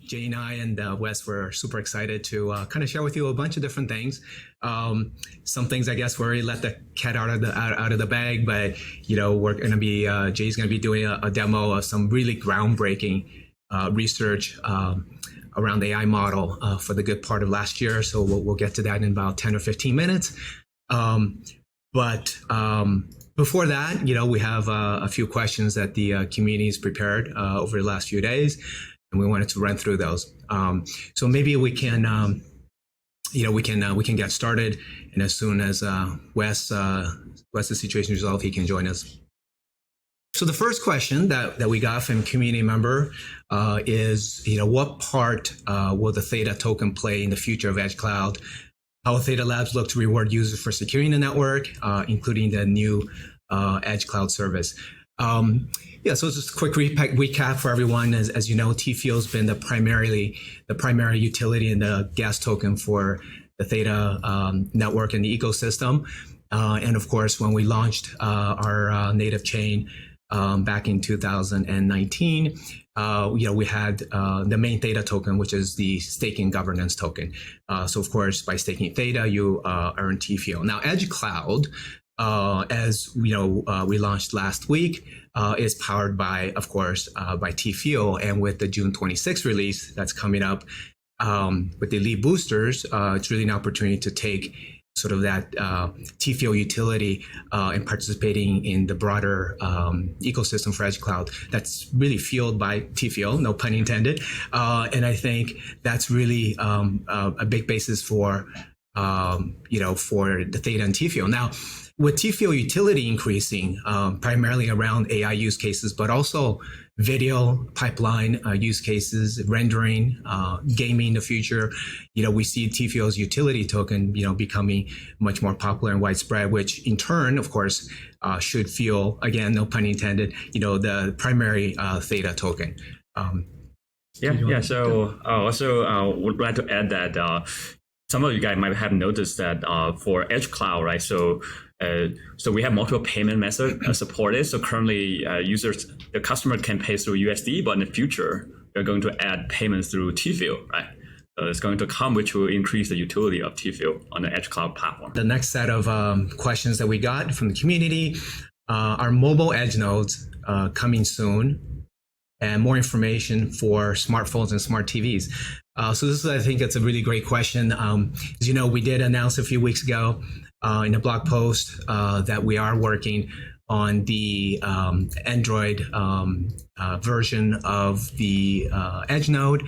Jay and I and Wes were super excited to kind of share with you a bunch of different things. Some things, I guess, we already let the cat out of the bag, but we're going to be Jay's going to be doing a demo of some really groundbreaking research around the AI model for the good part of last year. So we'll get to that in about 10 or 15 minutes. But before that, we have a few questions that the community has prepared over the last few days, and we wanted to run through those. So maybe we can, we can get started, and as soon as Wes's situation is resolved, he can join us. So the first question that we got from community member is, what part will the Theta token play in the future of Edge Cloud? How will Theta Labs look to reward users for securing the network, including the new Edge Cloud service? So just a quick recap for everyone. As you know, TFIO has been the primary utility and the gas token for the Theta network and the ecosystem. And of course, when we launched our native chain back in 2019, we had the main Theta token, which is the staking governance token. So of course, by staking Theta, you earn TFIO. Now, Edge Cloud, as we launched last week, is powered by, of course, by TFIO. And with the June 26th release that's coming up with the Elite boosters, it's really an opportunity to take sort of that TFIO utility and participating in the broader ecosystem for Edge Cloud that's really fueled by TFIO, no pun intended. And I think that's really a big basis for the Theta and TFIO. Now, with TFIO utility increasing primarily around AI use cases, but also video pipeline use cases, rendering, gaming in the future, we see TFIO's utility token, becoming much more popular and widespread, which in turn, of course, should fuel, again, no pun intended, the primary Theta token. So also would like to add that some of you guys might have noticed that for Edge Cloud, right? So we have multiple payment methods supported. So currently, the customer can pay through USD, but in the future, we're going to add payments through TFIO, right? So it's going to come, which will increase the utility of TFIO on the Edge Cloud platform. The next set of questions that we got from the community are mobile edge nodes coming soon, and more information for smartphones and smart TVs. So this is, I think it's a really great question. As you know, we did announce a few weeks ago in a blog post that we are working on the Android version of the Edge node.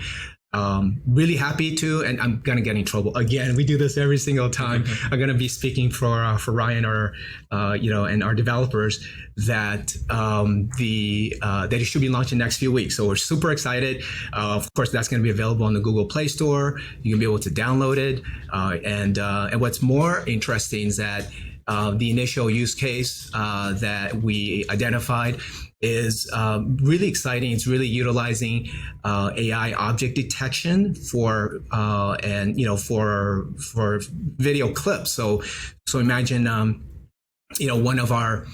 Really happy to, and I'm gonna get in trouble again. We do this every single time. I'm gonna be speaking for Ryan or and our developers that that it should be launching next few weeks. So we're super excited. Of course, that's gonna be available on the Google Play Store. You can be able to download it. And what's more interesting is that the initial use case that we identified is really exciting. It's really utilizing AI object detection for video clips. So imagine one of our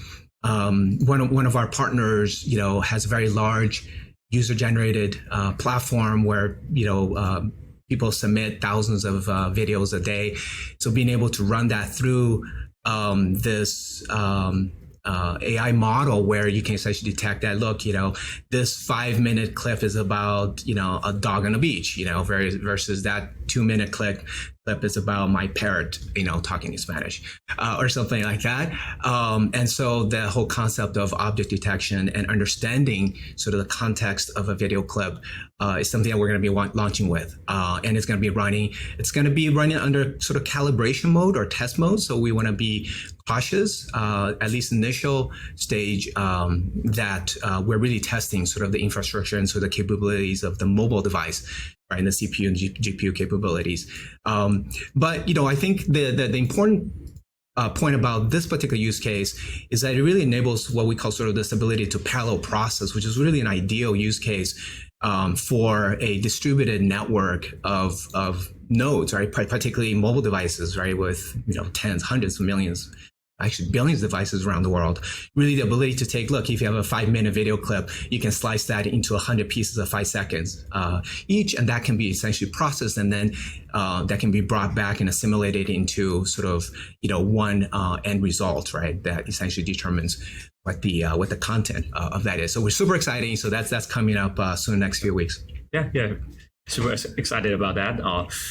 partners has a very large user generated platform where people submit thousands of videos a day. So being able to run that through this AI model where you can essentially detect that, look, this 5-minute clip is about, a dog on a beach, versus that 2-minute clip is about my parrot, talking in Spanish, or something like that. And so the whole concept of object detection and understanding sort of the context of a video clip is something that we're going to be launching with. And it's going to be running under sort of calibration mode or test mode. So we want to be cautious, at least initial stage, that we're really testing sort of the infrastructure and sort of the capabilities of the mobile device, right, and the CPU and GPU capabilities. But I think the important point about this particular use case is that it really enables what we call sort of this ability to parallel process, which is really an ideal use case for a distributed network of nodes, right, particularly mobile devices, right, with tens, hundreds of millions actually billions of devices around the world. Really the ability to take, look, if you have a 5-minute video clip, you can slice that into 100 pieces of 5 seconds each, and that can be essentially processed, and then that can be brought back and assimilated into sort of, one end result, right? That essentially determines what the content of that is. So we're super exciting. So that's coming up soon, next few weeks. Yeah. Super excited about that.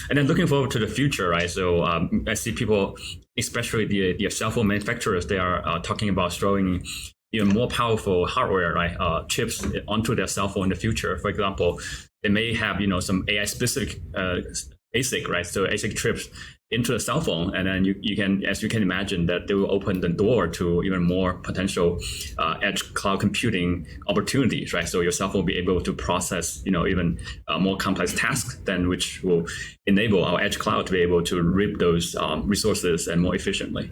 And then looking forward to the future, right? So I see people, especially the cell phone manufacturers, they are talking about throwing even more powerful hardware, right? Chips onto their cell phone in the future. For example, they may have, some AI specific ASIC, right? So ASIC chips into the cell phone, and then you can, as you can imagine, that they will open the door to even more potential edge cloud computing opportunities, right? So your cell phone will be able to process, even more complex tasks, then which will enable our edge cloud to be able to reap those resources and more efficiently.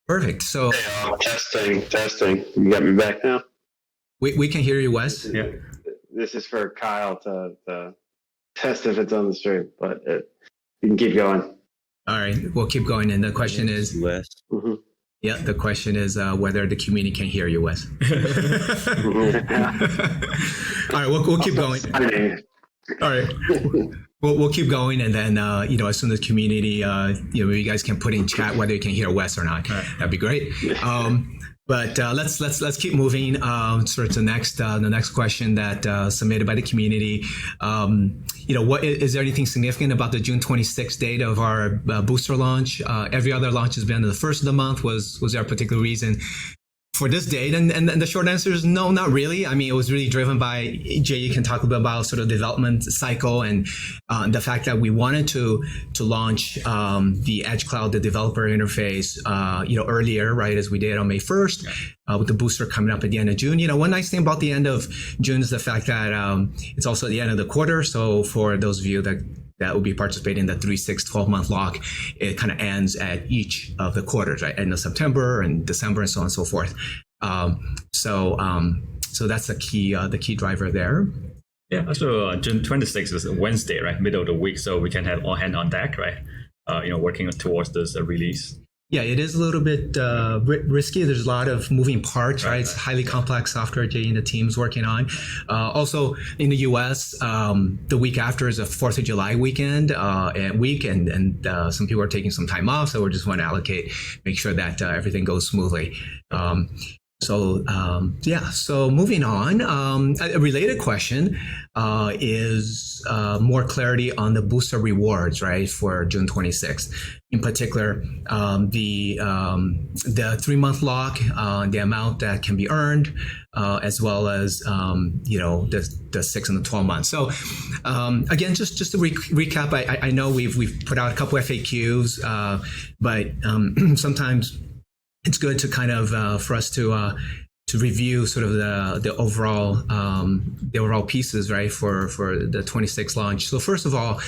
Perfect. So testing. You got me back now? We can hear you, Wes. Yeah. This is for Kyle to test if it's on the stream, but you can keep going. All right, we'll keep going. And the question is, Wes. Mm-hmm. Yeah, the question is whether the community can hear you, Wes. All right, we'll keep going. All right, we'll keep going, and then as soon as the community, you guys can put in chat whether you can hear Wes or not. Right. That'd be great. But let's keep moving. Sort of to the next question that submitted by the community. What is there anything significant about the June 26th date of our booster launch? Every other launch has been the first of the month. Was there a particular reason for this date? And the short answer is no, not really. I mean, it was really driven by, Jay, you can talk a bit about sort of development cycle and the fact that we wanted to launch the Edge Cloud, the developer interface, earlier, right, as we did on May 1st, with the booster coming up at the end of June. One nice thing about the end of June is the fact that it's also the end of the quarter. So for those of you that will be participating in the 3, 6, 12-month lock, it kind of ends at each of the quarters, right? End of September and December and so on and so forth. So that's the key driver there. Yeah, so June 26th is a Wednesday, right? Middle of the week. So we can have all hand on deck, right? Working towards this release. Yeah, it is a little bit risky. There's a lot of moving parts, right? It's highly complex software Jay and the team's working on. Also, in the U.S., the week after is a 4th of July weekend and some people are taking some time off, so we just want to make sure that everything goes smoothly. So moving on, a related question is more clarity on the booster rewards, right, for June 26th. In particular, the 3-month lock, the amount that can be earned, as well as the 6 and the 12 months. So again, just to recap, I know we've put out a couple FAQs, but sometimes it's good to kind of for us to review sort of the overall pieces, right, for the 26 launch. So first of all,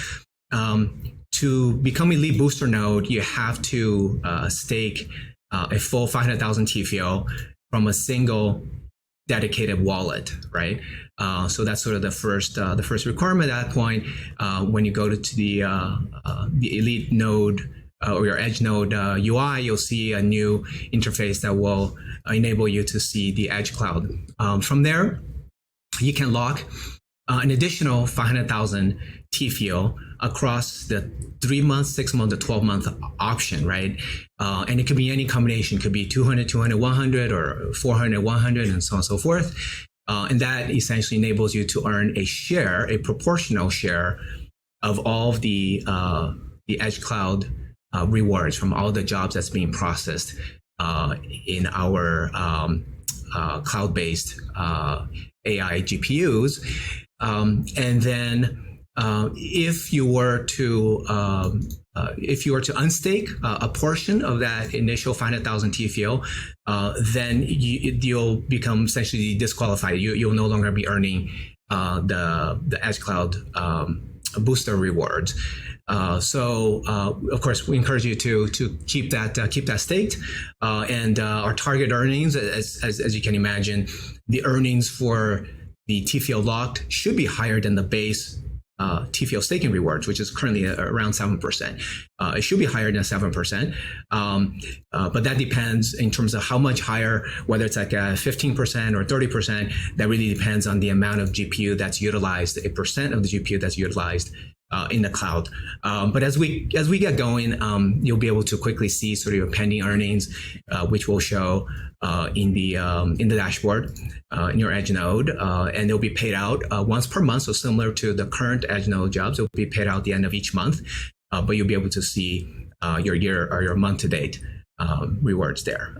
to become Elite Booster node, you have to stake a full 500,000 TPO from a single dedicated wallet, right? So that's sort of the first requirement at that point. When you go to the Elite node or your Edge node UI, you'll see a new interface that will enable you to see the Edge Cloud. From there, you can lock an additional 500,000 TPO across the 3-month, 6-month, or 12-month option, right? And it could be any combination. It could be 200, 200, 100, or 400, 100, and so on and so forth. And that essentially enables you to earn a proportional share of all of the Edge Cloud rewards from all the jobs that's being processed in our cloud-based AI GPUs. And then if you were to unstake a portion of that initial 500,000 TPO, then you'll become essentially disqualified. You'll no longer be earning the Edge Cloud booster rewards. So of course, we encourage you to keep that staked. And our target earnings, as you can imagine, the earnings for the TPO locked should be higher than the base TFL staking rewards, which is currently around 7%. It should be higher than 7%. But that depends in terms of how much higher, whether it's like 15% or 30%, that really depends on the amount of GPU that's utilized, a percent of the GPU that's utilized in the cloud. But as we get going, you'll be able to quickly see sort of your pending earnings, which will show in the dashboard in your Edge node, and they'll be paid out once per month. So similar to the current Edge node jobs, it'll be paid out at the end of each month. But you'll be able to see your year or your month to date rewards there.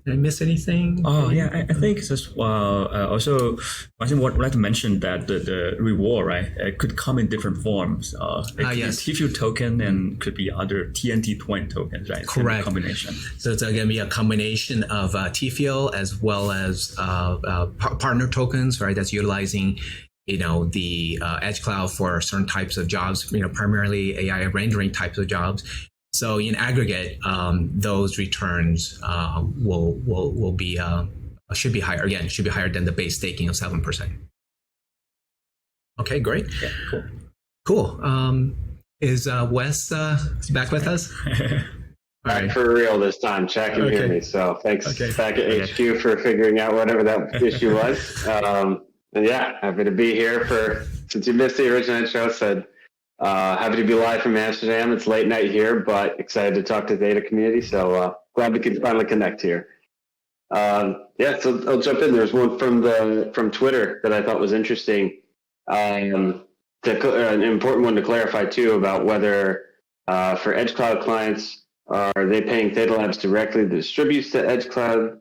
Did I miss anything? Oh yeah, I think just also I think what I'd like to mention that the reward, right, it could come in different forms. It could Yes. be TFU token and could be other TNT point tokens, right? Correct. Combination. So it's going to be a combination of TFL as well as partner tokens, right? That's utilizing the Edge Cloud for certain types of jobs, primarily AI rendering types of jobs. So in aggregate, those returns will be should be higher. Again, should be higher than the base staking of 7%. Okay, great. Yeah, cool. Cool. Is Wes back with us? All Back right. for real this time. Chat can hear me. So thanks back at HQ for figuring out whatever that issue was. And yeah, happy to be here since you missed the original intro. Said happy to be live from Amsterdam. It's late night here, but excited to talk to the Theta community. So glad we could finally connect here. So I'll jump in. There's one from Twitter that I thought was interesting. An important one to clarify too about whether for Edge Cloud clients, are they paying Theta Labs directly that distributes to Edge Cloud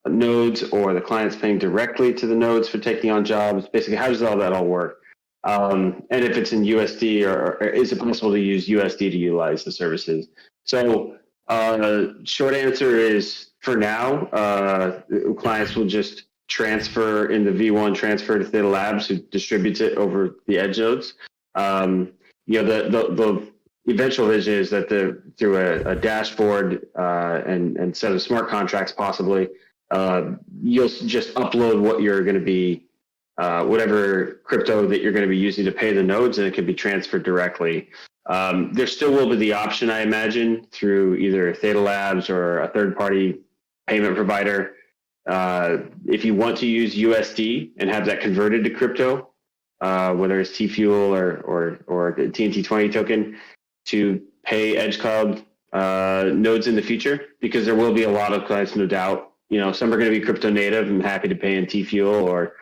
nodes, or the clients paying directly to the nodes for taking on jobs? Basically, how does that all work? And if it's in USD, or is it possible to use USD to utilize the services? So short answer is, for now, clients will just transfer in the V1 transfer to Theta Labs, who distributes it over the edge nodes. The eventual vision is that through a dashboard and set of smart contracts, possibly, you'll just upload what you're going to be, whatever crypto that you're going to be using to pay the nodes, and it can be transferred directly. There still will be the option, I imagine, through either Theta Labs or a third-party payment provider, if you want to use USD and have that converted to crypto, whether it's T-Fuel or the TNT20 token, to pay Edge Cloud nodes in the future, because there will be a lot of clients, no doubt. Some are going to be crypto native and happy to pay in T-Fuel, or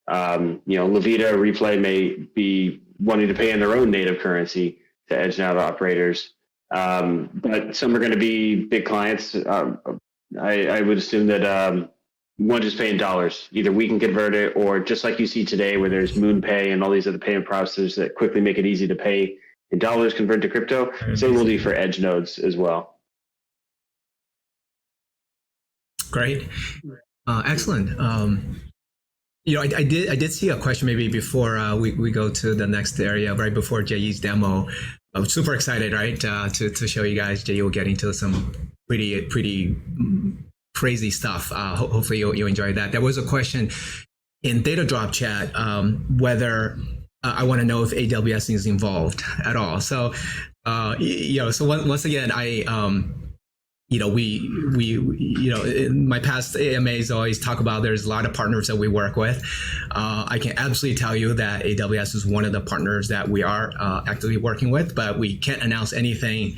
Levita Replay may be wanting to pay in their own native currency to Edge Node operators. But some are going to be big clients. I would assume that one just pay in dollars. Either we can convert it, or just like you see today, where there's MoonPay and all these other payment processors that quickly make it easy to pay in dollars, convert to crypto. Same will do for Edge nodes as well. Great. Excellent. I did see a question maybe before we go to the next area, right before Jay's demo. I'm super excited, right, to show you guys. Jay will get into some pretty crazy stuff. Hopefully you'll enjoy that. There was a question in Theta Drop chat whether I want to know if AWS is involved at all. So so once again, in my past AMAs always talk about there's a lot of partners that we work with. I can absolutely tell you that AWS is one of the partners that we are actively working with, but we can't announce anything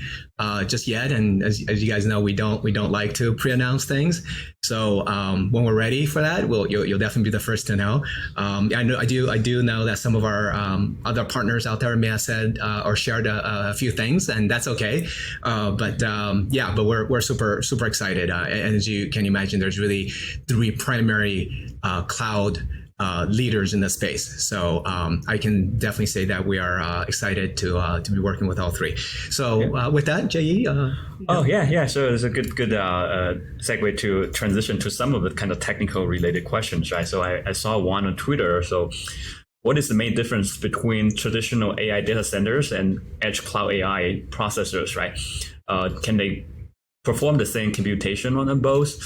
just yet. And as you guys know, we don't like to pre-announce things. So when we're ready for that, you'll definitely be the first to know. I do know that some of our other partners out there may have said or shared a few things, and that's okay. But we're super excited. And as you can imagine, there's really three primary cloud leaders in the space. So I can definitely say that we are excited to be working with all three. So with that, Jay. So it's a good segue to transition to some of the kind of technical related questions, right? So I saw one on Twitter. So what is the main difference between traditional AI data centers and edge cloud AI processors, right? Can they perform the same computation on them both?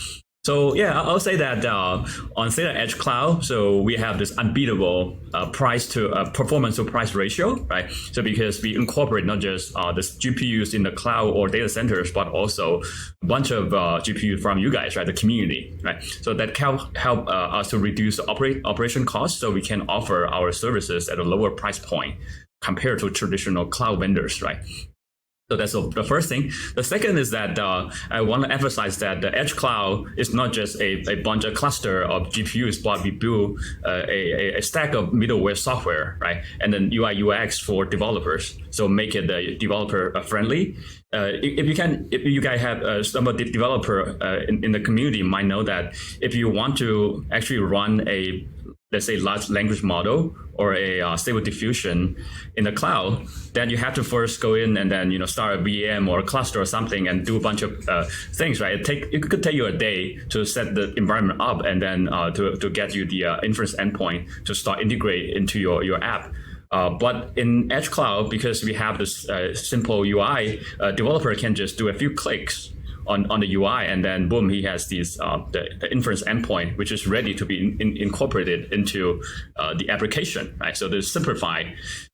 So yeah, I'll say that on Theta Edge Cloud, so we have this unbeatable performance to price ratio, right? So because we incorporate not just the GPUs in the cloud or data centers, but also a bunch of GPUs from you guys, right? The community, right? So that can help us to reduce the operation costs, so we can offer our services at a lower price point compared to traditional cloud vendors, right? So that's the first thing. The second is that I want to emphasize that the Edge Cloud is not just a bunch of cluster of GPUs, but we build a stack of middleware software, right? And then UI UX for developers. So make it developer friendly. If you guys have some of the developer in the community might know that if you want to actually run let's say large language model or a stable diffusion in the cloud, then you have to first go in and then start a VM or a cluster or something and do a bunch of things, right? It could take you a day to set the environment up and then to get you the inference endpoint to start integrate into your app. But in Edge Cloud, because we have this simple UI, a developer can just do a few clicks on the UI, and then boom, he has these the inference endpoint, which is ready to be incorporated into the application, right? So they simplify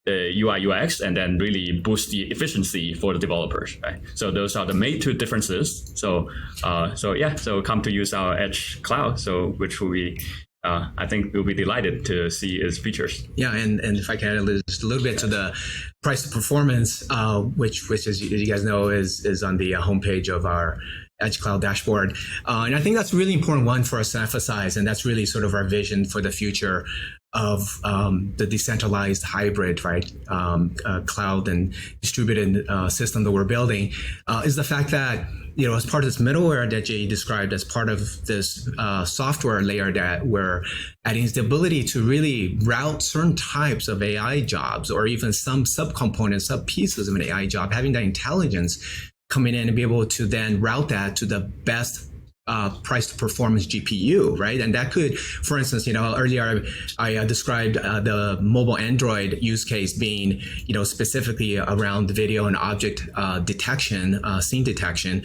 the UI UX and then really boost the efficiency for the developers, right? So those are the main two differences. So come to use our Edge Cloud, so which will be I think we'll be delighted to see its features. Yeah, and if I can add just a little bit to the price to performance, which as you guys know is on the homepage of our Edge Cloud dashboard. And I think that's a really important one for us to emphasize, and that's really sort of our vision for the future of the decentralized hybrid, right, cloud and distributed system that we're building, is the fact that, as part of this middleware that Jay described, as part of this software layer that we're adding, is the ability to really route certain types of AI jobs, or even some subcomponents, sub pieces of an AI job, having that intelligence coming in and be able to then route that to the best price to performance GPU, right? And that could, for instance, earlier I described the mobile Android use case being, specifically around video and object detection, scene detection.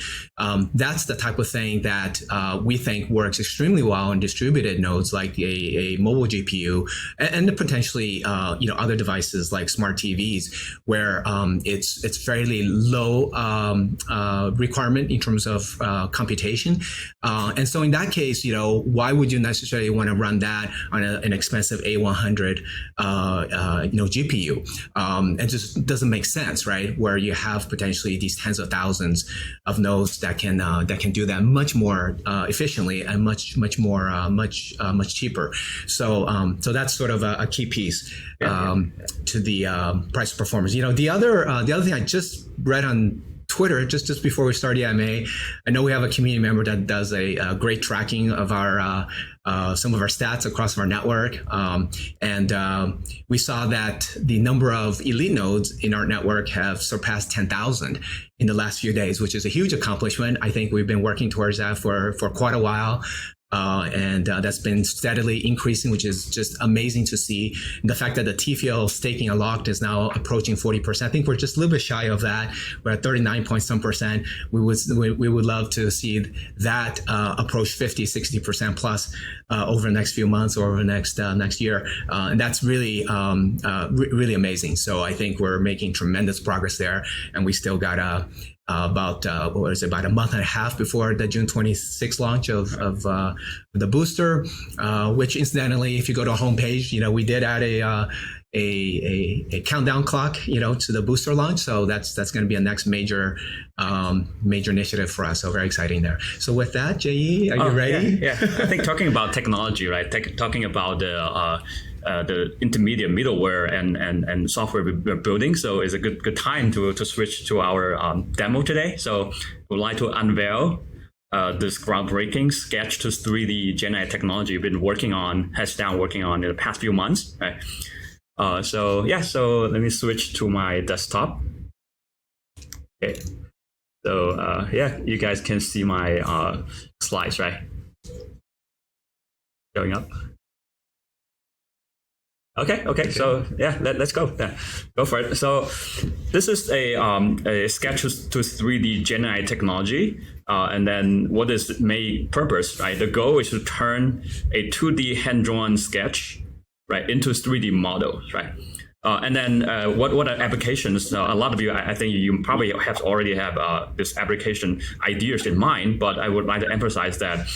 That's the type of thing that we think works extremely well on distributed nodes like a mobile GPU, and potentially other devices like smart TVs, where it's fairly low requirement in terms of computation. And so in that case, why would you necessarily want to run that on an expensive A100, GPU? It just doesn't make sense, right? Where you have potentially these tens of thousands of nodes that can do that much more efficiently and much cheaper. So that's sort of a key piece to the price performance. The other thing I just read on Twitter just before we start EMA, I know we have a community member that does a great tracking of our some of our stats across our network, and we saw that the number of elite nodes in our network have surpassed 10,000 in the last few days, which is a huge accomplishment. I think we've been working towards that for quite a while. And that's been steadily increasing, which is just amazing to see. And the fact that the TFL staking unlocked is now approaching 40%. I think we're just a little bit shy of that. We're at 39 point some percent. We would love to see that approach 50, 60% plus over the next few months or over the next year. And that's really, really amazing. So I think we're making tremendous progress there, and we still got about a month and a half before the June 26th launch of the booster, which incidentally, if you go to our homepage, we did add a countdown clock, to the booster launch. So that's going to be a next major initiative for us. So very exciting there. So with that, Jay, are you ready? Yeah. I think talking about technology, right? Talking about the intermediate middleware and software we're building. So it's a good time to switch to our demo today. So we'd like to unveil this groundbreaking sketch to 3D Gen AI technology we've been working on in the past few months. Right? So let me switch to my desktop. Okay. So you guys can see my slides, right? Showing up. Okay. So yeah, let's go. Yeah, go for it. So this is a sketch to 3D Gen AI technology. And then what is the main purpose, right? The goal is to turn a 2D hand-drawn sketch, right, into 3D models, right? And then what are applications? A lot of you, I think you probably already have this application ideas in mind, but I would like to emphasize that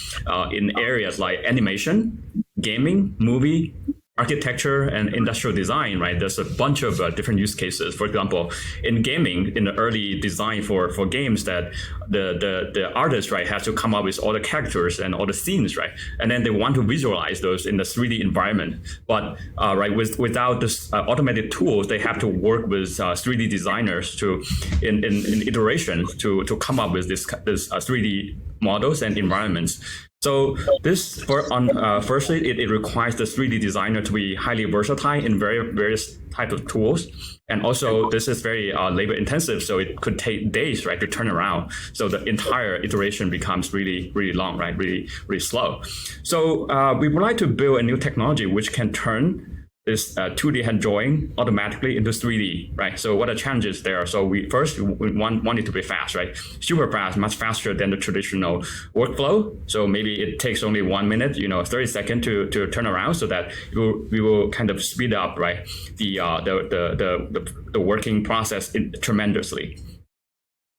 in areas like animation, gaming, movie, architecture, and industrial design, right? There's a bunch of different use cases. For example, in gaming, in the early design for games, that the artist, right, has to come up with all the characters and all the scenes, right? And then they want to visualize those in the 3D environment. But right, without this automated tools, they have to work with 3D designers to in iterations to come up with this 3D models and environments. So this, firstly, it requires the 3D designer to be highly versatile in various types of tools. And also, this is very labor intensive, so it could take days, right, to turn around. So the entire iteration becomes really, really long, right, really, really slow. So we would like to build a new technology which can turn this 2D hand drawing automatically into 3D, right? So what are the challenges there? So we want it to be fast, right? Super fast, much faster than the traditional workflow. So maybe it takes only 1 minute, 30 seconds to turn around, so that we will kind of speed up, right, the working process tremendously.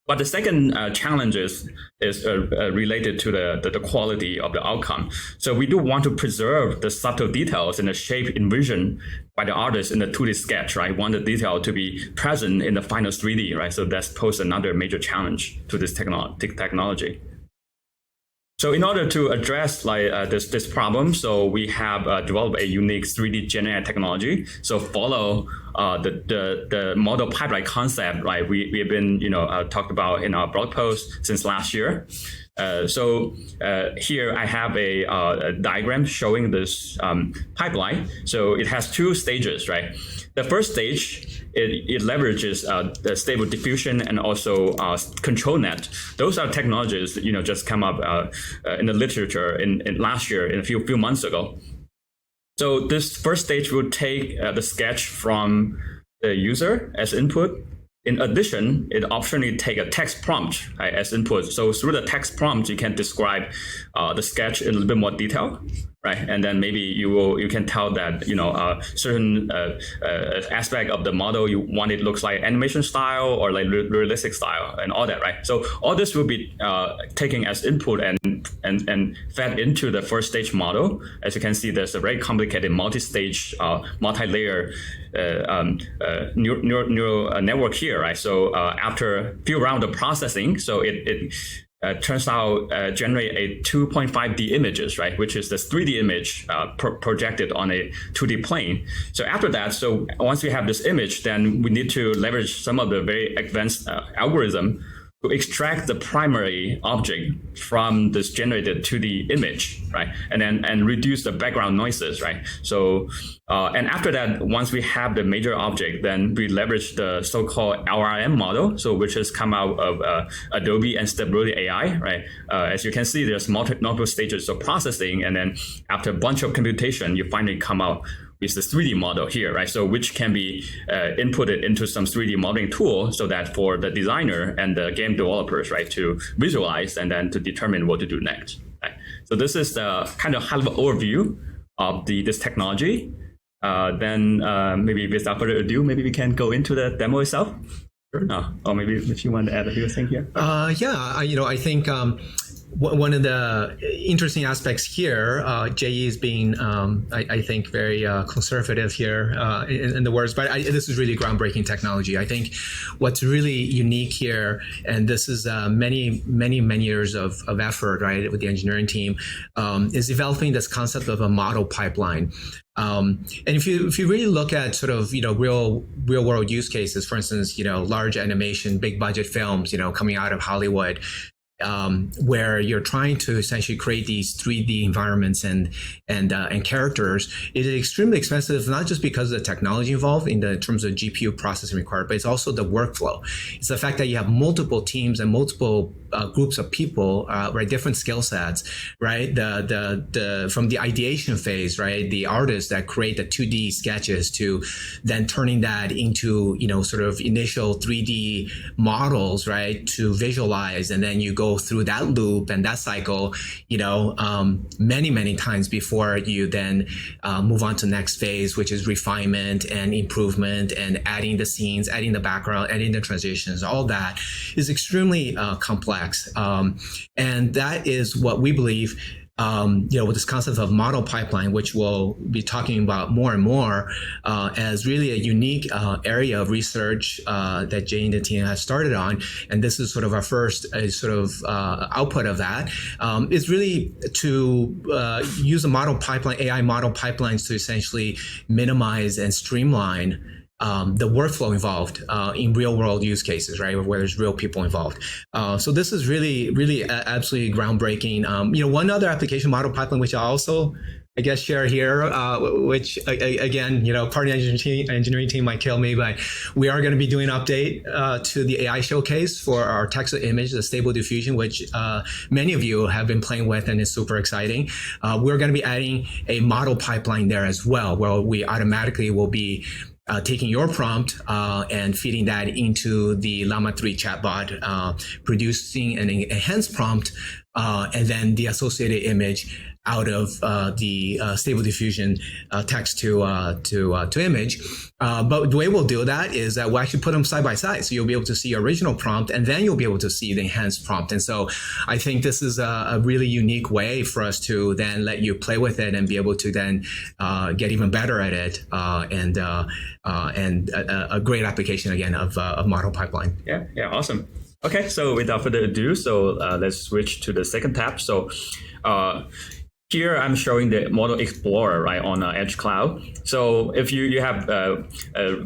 But the second challenge is related to the quality of the outcome. So we do want to preserve the subtle details and the shape envisioned by the artist in the 2D sketch, right? Want the detail to be present in the final 3D, right? So that's poses another major challenge to this technology. So in order to address this problem, so we have developed a unique 3D Gen AI technology. So follow the model pipeline concept, right? We have been talked about in our blog post since last year. So here I have a diagram showing this pipeline. So it has two stages, right? The first stage, it leverages the stable diffusion and also control net. Those are technologies just come up in the literature in last year, in a few months ago. So this first stage will take the sketch from the user as input. In addition, it optionally take a text prompt, right, as input. So through the text prompt, you can describe the sketch in a little bit more detail, right? And then maybe you can tell that certain aspect of the model you want it looks like animation style or like realistic style and all that, right? So all this will be taken as input and fed into the first stage model. As you can see, there's a very complicated multi-stage, multi-layer neural network here, right? So after a few rounds of processing, so it turns out generate a 2.5D images, right, which is the 3D image projected on a 2D plane. So after that, so once we have this image, then we need to leverage some of the very advanced algorithm to extract the primary object from this generated 2D image, right? And reduce the background noises, right? So, and after that, once we have the major object, then we leverage the so-called LRM model, so which has come out of Adobe and Stability AI, right? As you can see, there's multiple stages of processing, and then after a bunch of computation, you finally come out is the 3D model here, right? So which can be inputted into some 3D modeling tool, so that for the designer and the game developers, right, to visualize and then to determine what to do next, right? So this is the kind of high-level overview of this technology. Then maybe without further ado, maybe we can go into the demo itself. Sure. Or maybe if you want to add a few things here. I think one of the interesting aspects here, JE is being, I think, very conservative here in the words, but this is really groundbreaking technology. I think what's really unique here, and this is many years of effort, right, with the engineering team, is developing this concept of a model pipeline. And if you really look at sort of real world use cases, for instance, large animation, big budget films, coming out of Hollywood, where you're trying to essentially create these 3D environments and characters, it is extremely expensive, not just because of the technology involved in terms of GPU processing required, but it's also the workflow. It's the fact that you have multiple teams and multiple groups of people, right, different skill sets, right? The from the ideation phase, right, the artists that create the 2D sketches to then turning that into, sort of initial 3D models, right, to visualize, and then you go through that loop and that cycle, many times before you then move on to the next phase, which is refinement and improvement and adding the scenes, adding the background, adding the transitions. All that is extremely complex. And that is what we believe, with this concept of model pipeline, which we'll be talking about more and more, as really a unique area of research that Jay and the team has started on. And this is sort of our first output of that, is really to use a model pipeline, AI model pipelines, to essentially minimize and streamline the workflow involved in real world use cases, right, where there's real people involved. So this is really absolutely groundbreaking. One other application model pipeline, which I also, I guess, share here, which again, part of the engineering team might kill me, but we are going to be doing an update to the AI showcase for our text to image, the stable diffusion, which many of you have been playing with and is super exciting. We're going to be adding a model pipeline there as well, where we automatically will be taking your prompt and feeding that into the Llama 3 chatbot, producing an enhanced prompt, and then the associated image out of the stable diffusion text to image. But the way we'll do that is that we'll actually put them side by side. So you'll be able to see your original prompt, and then you'll be able to see the enhanced prompt. And so I think this is a really unique way for us to then let you play with it and be able to then get even better at it, and a great application again of model pipeline. Yeah, awesome. Okay, so without further ado, so let's switch to the second tab. So here I'm showing the Model Explorer, right, on Edge Cloud. So if you have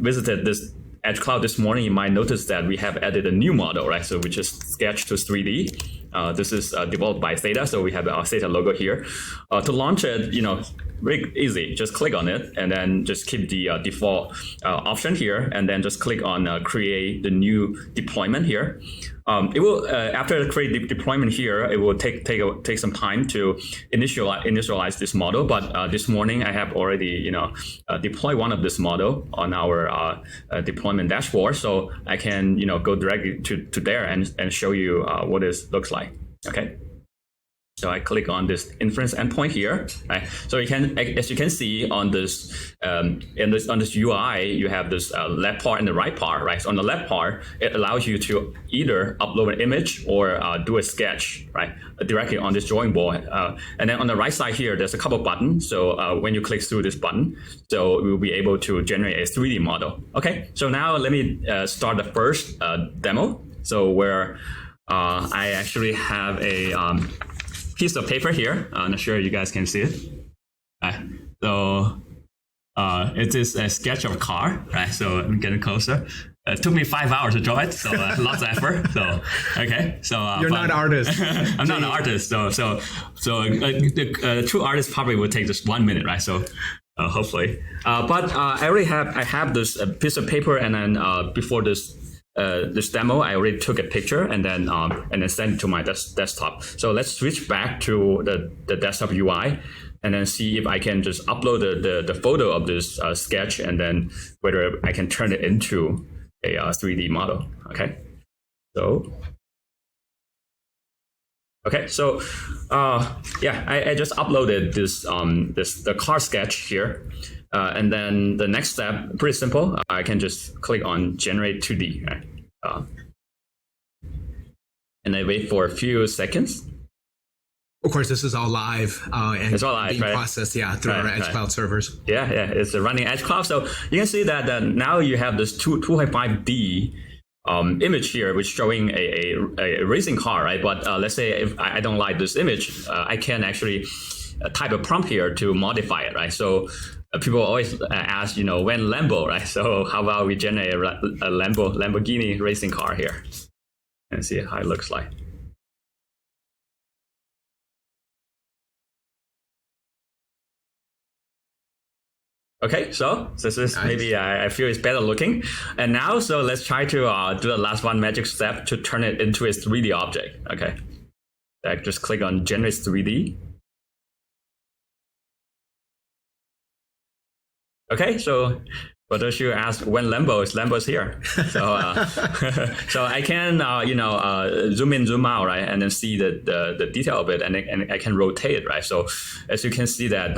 visited this Edge Cloud this morning, you might notice that we have added a new model, right? So we just sketched to 3D. This is developed by Theta, so we have our Theta logo here. To launch it, very easy. Just click on it, and then just keep the default option here, and then just click on create the new deployment here. It will after create the deployment here, it will take some time to initialize this model. But this morning I have already deployed one of this model on our deployment dashboard, so I can go directly to there and show you what it looks like. Okay. So I click on this inference endpoint here, right? So you can, as you can see on this, on this UI, you have this left part and the right part, right? So on the left part, it allows you to either upload an image or do a sketch, right, directly on this drawing board. And then on the right side here, there's a couple buttons. So when you click through this button, so we'll be able to generate a 3D model. Okay, so now let me start the first demo. So where I actually have a piece of paper here. I'm not sure you guys can see it. So it is a sketch of a car, right? So I'm getting closer. It took me 5 hours to draw it, so lots of effort. So okay, so you're not an artist. I'm not an artist, so the true artist probably would take just 1 minute, right? So hopefully, but I have this piece of paper, and then before this demo, I already took a picture and then sent it to my desktop. So let's switch back to the desktop UI and then see if I can just upload the photo of this sketch, and then whether I can turn it into a 3D model. Okay, so yeah, I just uploaded this the car sketch here. And then the next step, pretty simple. I can just click on Generate 2D, right? And I wait for a few seconds. Of course, this is all live and it's all live, being right? processed, through our Edge Cloud servers. Yeah, it's running Edge Cloud. So you can see that now you have this 2.5D image here, which is showing a racing car, right? But let's say if I don't like this image, I can actually type a prompt here to modify it, right? So people always ask, when Lambo, right? So how about we generate a Lamborghini racing car here and see how it looks like. Okay, so this is Nice. maybe I feel it's better looking. And now, so let's try to do the last one magic step to turn it into a 3D object. Okay, just click on Generate 3D. Okay, so for those who ask when Lambo's here. So so I can zoom in, zoom out, right, and then see the detail of it, and I can rotate it, right. So as you can see that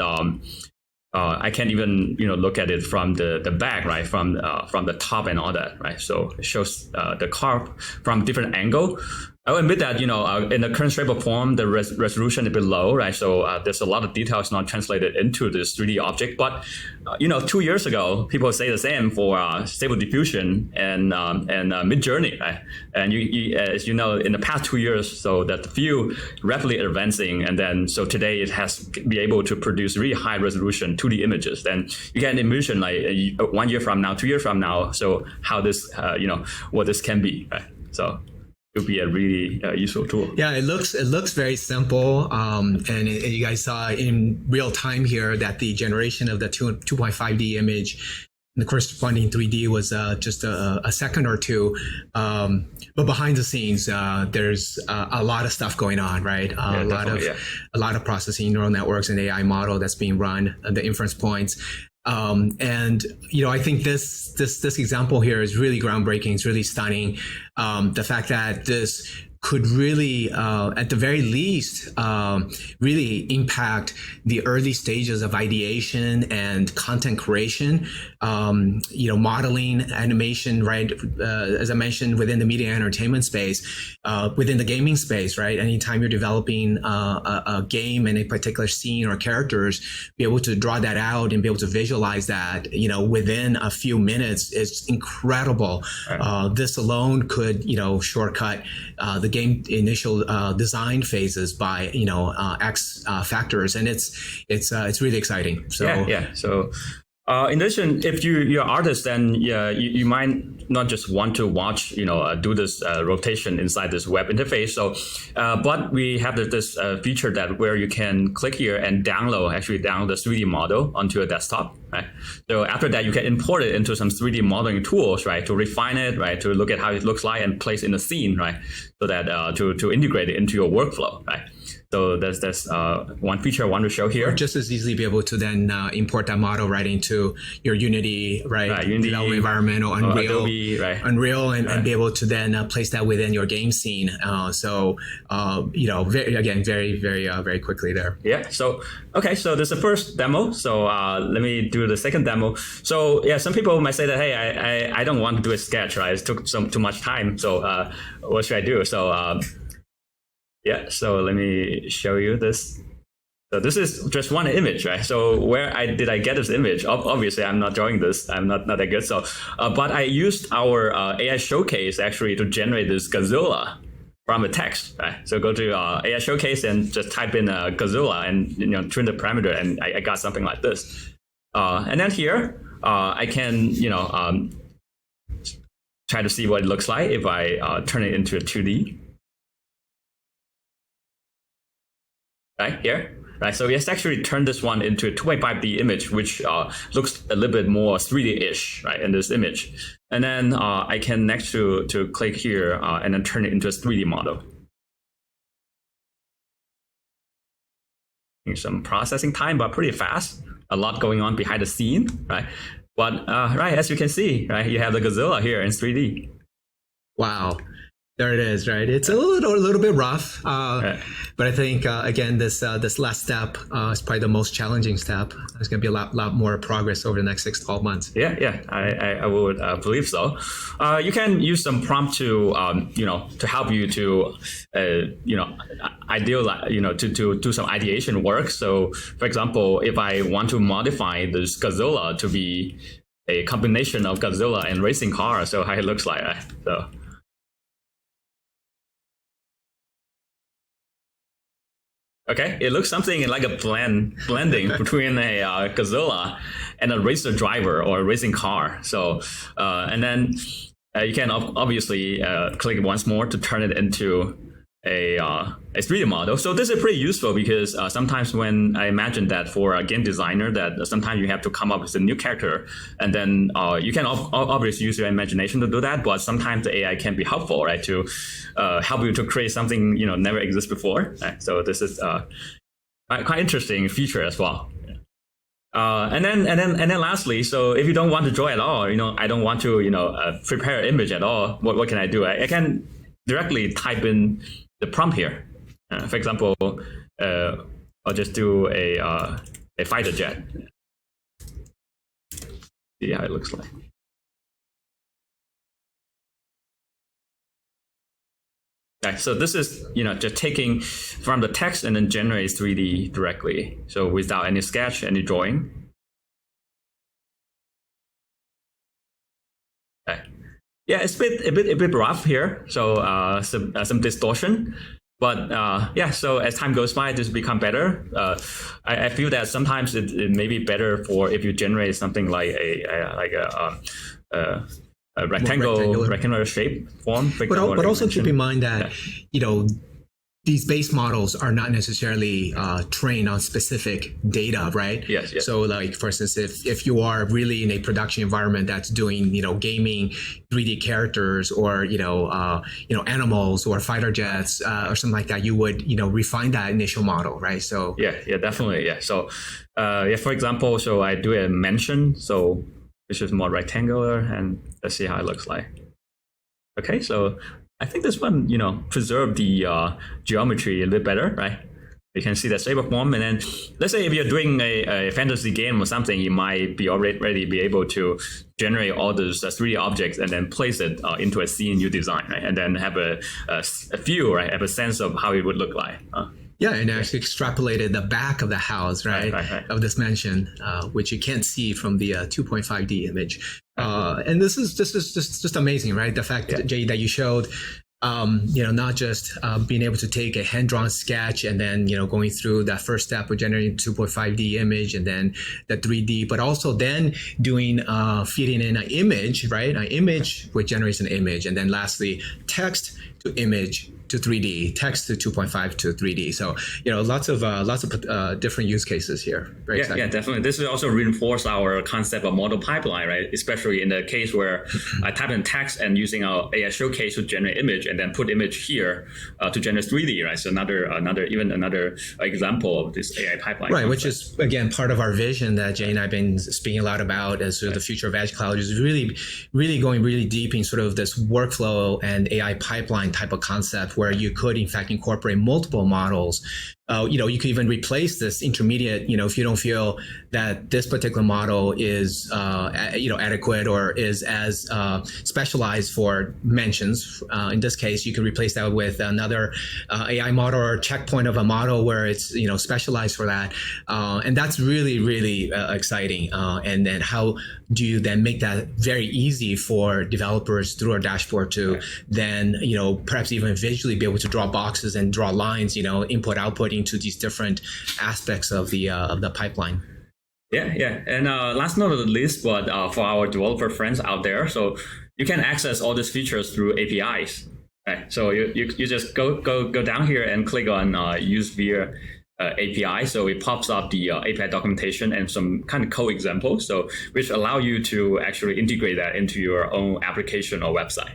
I can't even look at it from the back, right, from the top and all that, right. So it shows the car from different angle. I'll admit that in the current shape of form, the resolution is a bit low, right? So there's a lot of details not translated into this 3D object. But 2 years ago, people say the same for Stable Diffusion and Mid-Journey, right? And as you know, in the past 2 years, so that the field rapidly advancing, and then so today it has be able to produce really high resolution 2D images. Then you can envision like 1 year from now, 2 years from now, so how this what this can be, right? So it'll be a really useful tool. Yeah, it looks very simple, and you guys saw in real time here that the generation of the 2.5D image and the corresponding 3D was just a second or two. But behind the scenes, there's a lot of stuff going on, right? A lot of processing, neural networks, and AI model that's being run, the inference points. And I think this example here is really groundbreaking. It's really stunning. The fact that this could really, at the very least, really impact the early stages of ideation and content creation, modeling, animation, right? As I mentioned, within the media and entertainment space, within the gaming space, right? Anytime you're developing a game in a particular scene or characters, be able to draw that out and be able to visualize that, within a few minutes is incredible. Right. This alone could, shortcut the game initial design phases by X factors, and it's really exciting. So yeah. So in addition, if you're an artist, then you might not just want to watch do this rotation inside this web interface. So but we have this feature that where you can click here and download the 3D model onto a desktop, right? So after that, you can import it into some 3D modeling tools, right, to refine it, right, to look at how it looks like and place in the scene, right, so that to integrate it into your workflow, right. So there's one feature I want to show here. Or just as easily be able to then import that model right into your Unity, right? Unity, development environment, or Unreal, Adobe, right? Unreal, and be able to then place that within your game scene. Very quickly there. Yeah. So okay. So there's the first demo. So let me do the second demo. So yeah, some people might say that, hey, I don't want to do a sketch, right? It took too much time. So what should I do? So yeah, so let me show you this. So this is just one image, right? So where did I get this image? Obviously, I'm not drawing this. I'm not that good. So, but I used our AI showcase actually to generate this Godzilla from a text, right? So go to AI showcase and just type in Godzilla and tune the parameter, and I got something like this. And then here I can try to see what it looks like if I turn it into a 2D. Right here, right? So let's actually turn this one into a 2.5D image, which looks a little bit more 3D-ish, right, in this image. And then I can next to click here and then turn it into a 3D model. Some processing time, but pretty fast. A lot going on behind the scene, right? But right, as you can see, right, you have the Godzilla here in 3D. Wow. There it is, right? It's a little bit rough, right. But I think again, this last step is probably the most challenging step. There's going to be a lot more progress over the next 6-12 months. Yeah, I would believe so. You can use some prompt to to help you to to do some ideation work. So, for example, if I want to modify this Godzilla to be a combination of Godzilla and racing car, so how it looks like, right? So. Okay, it looks something like a blending between a Godzilla and a racer driver or a racing car. So, and then you can obviously click once more to turn it into a 3D model. So this is pretty useful because sometimes when I imagine that for a game designer, that sometimes you have to come up with a new character, and then you can obviously use your imagination to do that, but sometimes the AI can be helpful, right, to help you to create something never existed before. Right? So this is quite interesting feature as well. And then lastly, so if you don't want to draw at all, I don't want to prepare an image at all. What can I do? I can directly type in the prompt here. For example, I'll just do a fighter jet. See how it looks like. Okay, so this is just taking from the text and then generates 3D directly. So without any sketch, any drawing. Okay. Yeah, it's a bit rough here. So some distortion. But yeah, so as time goes by, this become better. I feel that sometimes it may be better for if you generate something like a rectangular shape form. But also keep in mind that these base models are not necessarily trained on specific data, right? Yes. So, like for instance, if you are really in a production environment that's doing gaming 3D characters or animals or fighter jets or something like that, you would refine that initial model, right? So yeah, definitely, yeah. So for example, so I do a mansion, so which is more rectangular, and let's see how it looks like. Okay, so I think this one, preserve the geometry a little better, right? You can see the shape of form, and then let's say if you're doing a fantasy game or something, you might be already be able to generate all those 3D objects and then place it into a scene you design, right? And then have a feel, right? Have a sense of how it would look like. Yeah, and actually extrapolated the back of the house, right. Of this mansion, which you can't see from the 2.5D image. And this is just amazing, right? The fact, Jay, that you showed, not just being able to take a hand-drawn sketch and then, going through that first step of generating 2.5D image and then the 3D, but also then doing, feeding in an image, right? An image which generates an image. And then lastly, text to image to 3D, text to 2.5 to 3D. So, lots of different use cases here. Very exciting. Yeah, definitely. This will also reinforce our concept of model pipeline, right? Especially in the case where I type in text and using our AI showcase to generate image and then put image here to generate 3D, right? So another example of this AI pipeline. Right, concept. Which is, again, part of our vision that Jay and I have been speaking a lot about as sort of the future of edge cloud is really going really deep in sort of this workflow and AI pipeline type of concept where you could, in fact, incorporate multiple models. You could even replace this intermediate, if you don't feel that this particular model is, adequate or is as specialized for mentions. In this case, you could replace that with another AI model or checkpoint of a model where it's, specialized for that. And that's really, really exciting. And then how do you then make that very easy for developers through our dashboard to then, perhaps even visually be able to draw boxes and draw lines, input, output into these different aspects of the pipeline. Yeah. And last not least, but for our developer friends out there, so you can access all these features through APIs. Right? So you just go down here and click on use via API. So it pops up the API documentation and some kind of code examples, so which allow you to actually integrate that into your own application or website.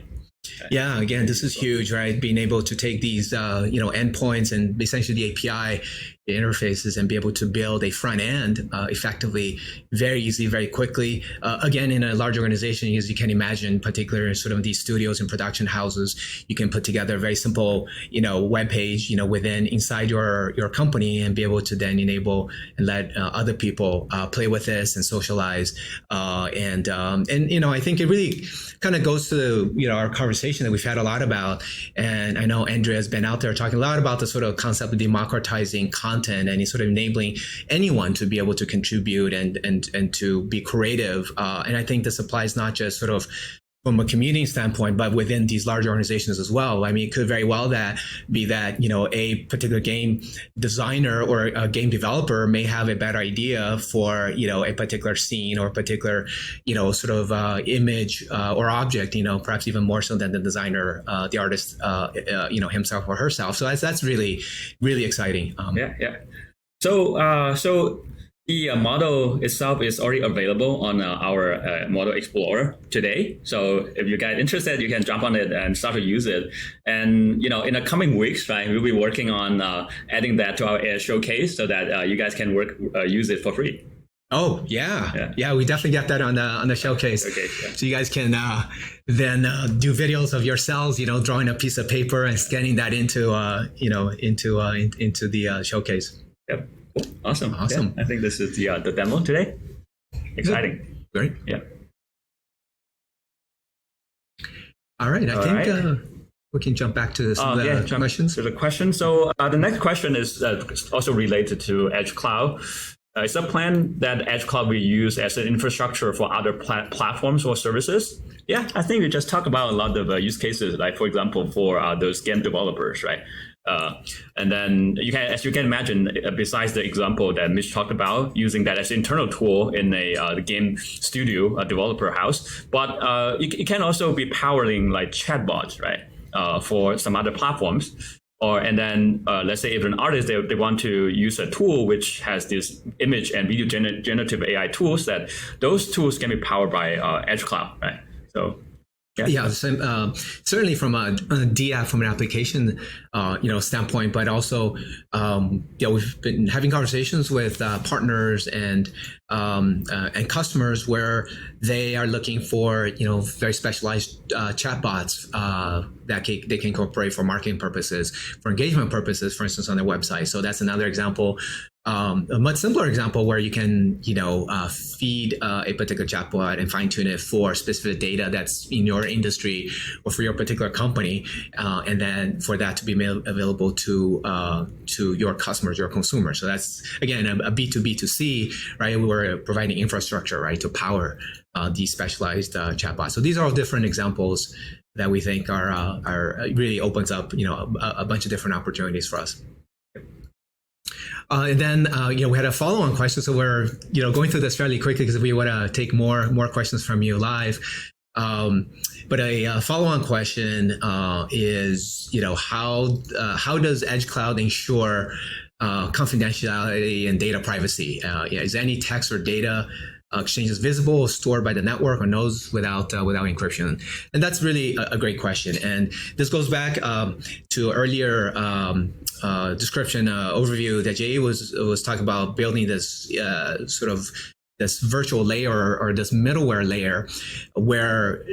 Yeah, again, this is huge, right? Being able to take these, endpoints and essentially the API interfaces and be able to build a front end effectively, very easily, very quickly. Again, in a large organization, as you can imagine, particularly sort of these studios and production houses, you can put together a very simple, web page, inside your company and be able to then enable and let other people play with this and socialize. And I think it really kind of goes to, our conversation that we've had a lot about. And I know Andrea has been out there talking a lot about the sort of concept of democratizing content and sort of enabling anyone to be able to contribute and to be creative. And I think this applies not just sort of from a community standpoint, but within these large organizations as well. I mean, it could very well be that, a particular game designer or a game developer may have a better idea for, a particular scene or a particular, sort of image or object, perhaps even more so than the designer, the artist, himself or herself. So that's really, really exciting. Yeah. So the model itself is already available on our Model Explorer today. So if you guys interested, you can jump on it and start to use it. And in the coming weeks, right, we'll be working on adding that to our AI showcase so that you guys can use it for free. Oh yeah. We definitely get that on the showcase. Okay. Yeah. So you guys can then do videos of yourselves, drawing a piece of paper and scanning that into the showcase. Yep. Cool. Awesome. Yeah, I think this is the demo today. Exciting. Great. Yeah. All right. I think we can jump back to some of the questions. To the question. So the next question is also related to Edge Cloud. It's a plan that Edge Cloud we use as an infrastructure for other platforms or services. Yeah, I think we just talked about a lot of use cases, like for example, for those game developers, right? And then as you can imagine, besides the example that Mitch talked about, using that as internal tool in the game studio, a developer house, but it can also be powering like chatbots, right? For some other platforms. And then let's say if an artist, they want to use a tool which has this image and video generative AI tools, that those tools can be powered by Edge Cloud, right? So certainly from a DApp, from an application standpoint, but also we've been having conversations with partners and customers where they are looking for very specialized chatbots that they can incorporate for marketing purposes, for engagement purposes, for instance, on their website. So that's another example. A much simpler example where you can, feed a particular chatbot and fine tune it for specific data that's in your industry or for your particular company, and then for that to be made available to your customers, your consumers. So that's again a B2B2C, right? We're providing infrastructure, right, to power these specialized chatbots. So these are all different examples that we think are really opens up, a bunch of different opportunities for us. And then, we had a follow-on question. So we're, going through this fairly quickly because we want to take more questions from you live. But a follow-on question is, how does Edge Cloud ensure confidentiality and data privacy? Is any text or data exchanges visible or stored by the network or nodes without encryption? And that's really a great question. And this goes back to earlier description overview that Jay was talking about, building this sort of this virtual layer or this middleware layer where,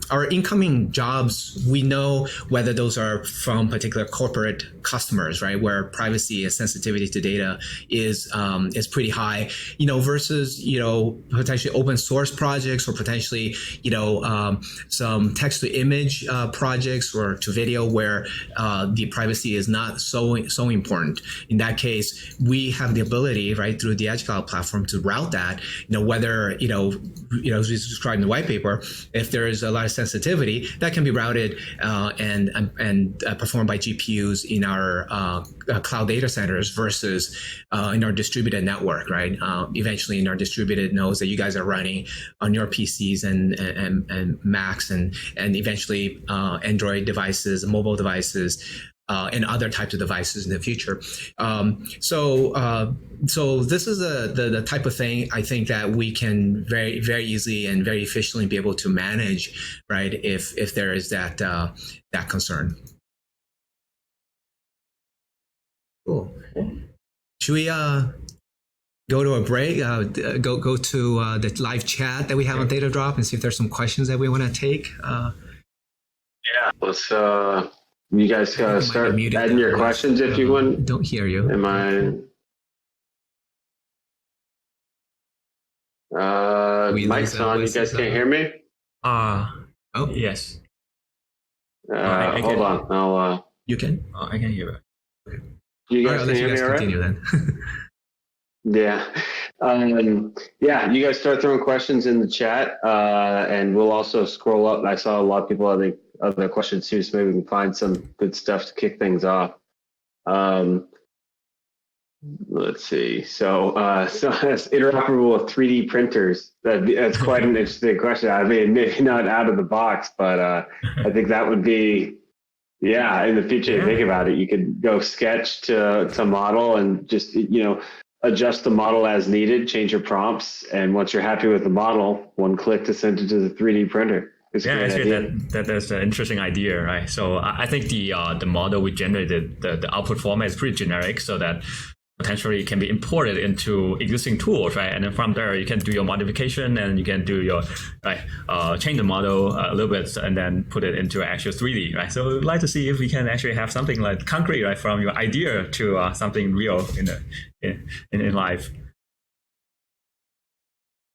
our incoming jobs, we know whether those are from particular corporate customers, right, where privacy and sensitivity to data is pretty high, versus, potentially open source projects or potentially, some text to image projects or to video where the privacy is not so important. In that case, we have the ability, right, through the Edge Cloud platform to route that, whether, as we described in the white paper, if there is a lot of sensitivity, that can be routed and performed by GPUs in our cloud data centers versus in our distributed network, right? Eventually in our distributed nodes that you guys are running on your PCs and Macs and eventually Android devices, mobile devices, and other types of devices in the future. So this is the type of thing I think that we can very, very easily and very efficiently be able to manage, right? If there is that concern. Cool. Should we go to a break? Go to the live chat that we have on Theta Drop and see if there's some questions that we want to take. Yeah, let's. You guys start adding your questions if you want. Don't hear you. Am I? Mic's on. You guys can't hear me? Oh, yes. Hold on. You can? I can hear it. You guys all right, can hear me all right? Continue then. Yeah. Yeah, you guys start throwing questions in the chat, and we'll also scroll up. I saw a lot of people having other questions too, so maybe we can find some good stuff to kick things off. Let's see. So that's interoperable with 3D printers. That's quite an interesting question. I mean, maybe not out of the box, but I think that would be, yeah, in the future, think about it. You could go sketch to model and just, adjust the model as needed, change your prompts. And once you're happy with the model, one click to send it to the 3D printer. Actually, that's an interesting idea, right? So I think the model we generated, the output format is pretty generic, so that potentially it can be imported into existing tools, right? And then from there, you can do your modification and you can do your, change the model a little bit and then put it into actual 3D, right? So we'd like to see if we can actually have something like concrete, right? From your idea to something real in life.